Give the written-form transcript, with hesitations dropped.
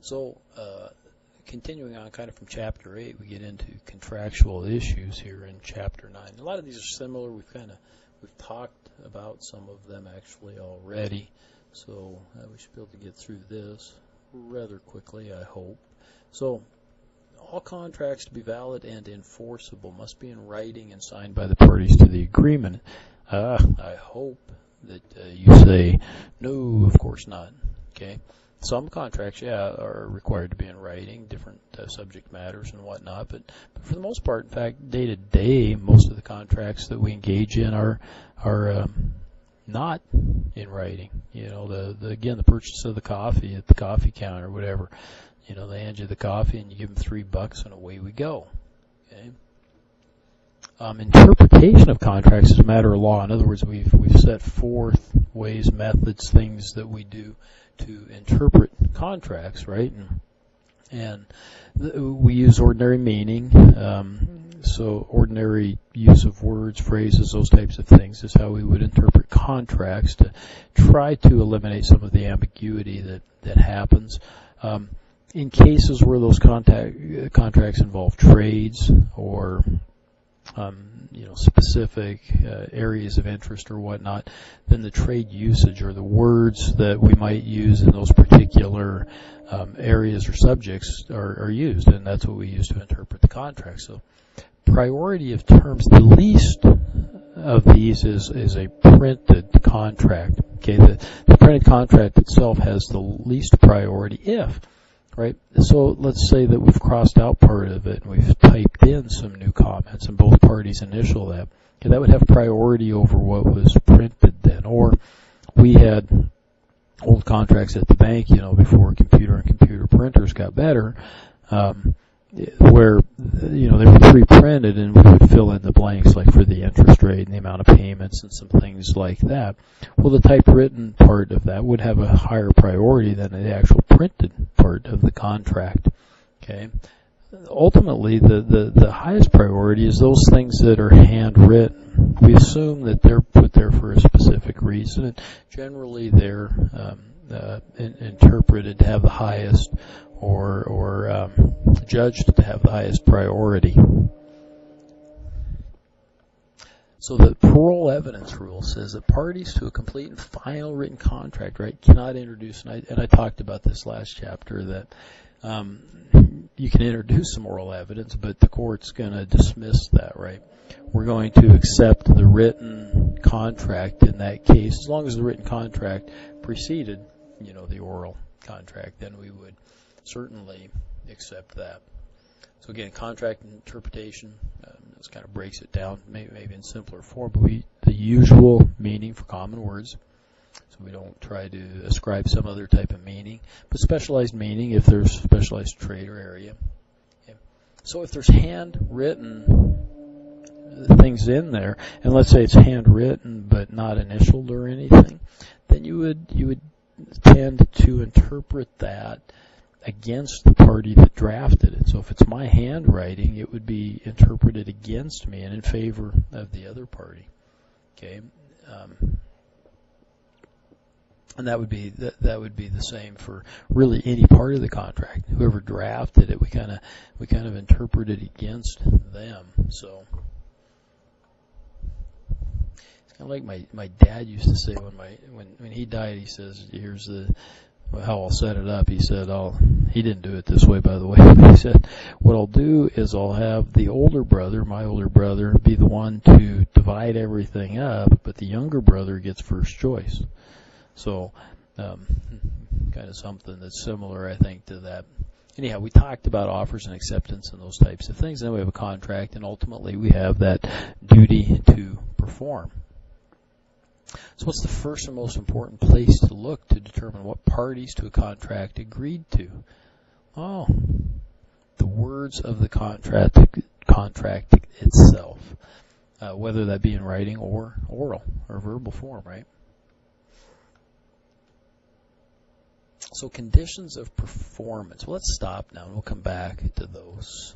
So continuing on kind of from Chapter 8, we get into contractual issues here in Chapter 9. A lot of these are similar. We've talked about some of them actually already, so we should be able to get through this rather quickly, I hope. So all contracts to be valid and enforceable must be in writing and signed by the parties to the agreement. I hope that you say, no, of course not. Okay. Some contracts, are required to be in writing, different subject matters and whatnot, but for the most part, in fact, day to day, most of the contracts that we engage in are not in writing. You know, the purchase of the coffee at the coffee counter, whatever. You know, they hand you the coffee and you give them $3 and away we go. Okay. Interpretation of contracts is a matter of law. In other words, we've set forth ways, methods, things that we do to interpret contracts, right? And we use ordinary meaning. So ordinary use of words, phrases, those types of things is how we would interpret contracts to try to eliminate some of the ambiguity that happens. In cases where those contracts involve trades or specific areas of interest or whatnot, then the trade usage or the words that we might use in those particular areas or subjects are used, and that's what we use to interpret the contract. So priority of terms, the least of these is a printed contract. Okay, the printed contract itself has the least priority if, right? So let's say that we've crossed out part of it and we've typed in some new comments and both parties initial that. Okay, that would have priority over what was printed then. Or we had old contracts at the bank, before computer printers got better, where, they were pre-printed and we would fill in the blanks like for the interest rate and the amount of payments and some things like that. Well, the typewritten part of that would have a higher priority than the actual printed part of the contract. Okay. Ultimately, the highest priority is those things that are handwritten. We assume that they're put there for a specific reason, and generally they're interpreted to have the highest or judged to have the highest priority. So the parole evidence rule says that parties to a complete and final written contract, right, cannot introduce, and I talked about this last chapter, that you can introduce some oral evidence, but the court's going to dismiss that, right? We're going to accept the written contract in that case. As long as the written contract preceded, the oral contract, then we would certainly accept that. So again, contract interpretation, this kind of breaks it down, maybe in simpler form, but the usual meaning for common words. So we don't try to ascribe some other type of meaning, but specialized meaning if there's specialized trade or area. Okay. So if there's handwritten things in there, and let's say it's handwritten but not initialed or anything, then you would tend to interpret that against the party that drafted it. So if it's my handwriting, it would be interpreted against me and in favor of the other party. Okay. And that would be the same for really any part of the contract. Whoever drafted it, we kind of interpret it against them. So it's kind of like my dad used to say when he died. He says, "Here's how I'll set it up." He said, he didn't do it this way, by the way. He said, "What I'll do is I'll have the older brother, my older brother, be the one to divide everything up, but the younger brother gets first choice." So, kind of something that's similar, I think, to that. Anyhow, we talked about offers and acceptance and those types of things. Then we have a contract, and ultimately we have that duty to perform. So what's the first and most important place to look to determine what parties to a contract agreed to? Oh, the words of the contract itself, whether that be in writing or oral or verbal form, right? So conditions of performance. Well, let's stop now and we'll come back to those.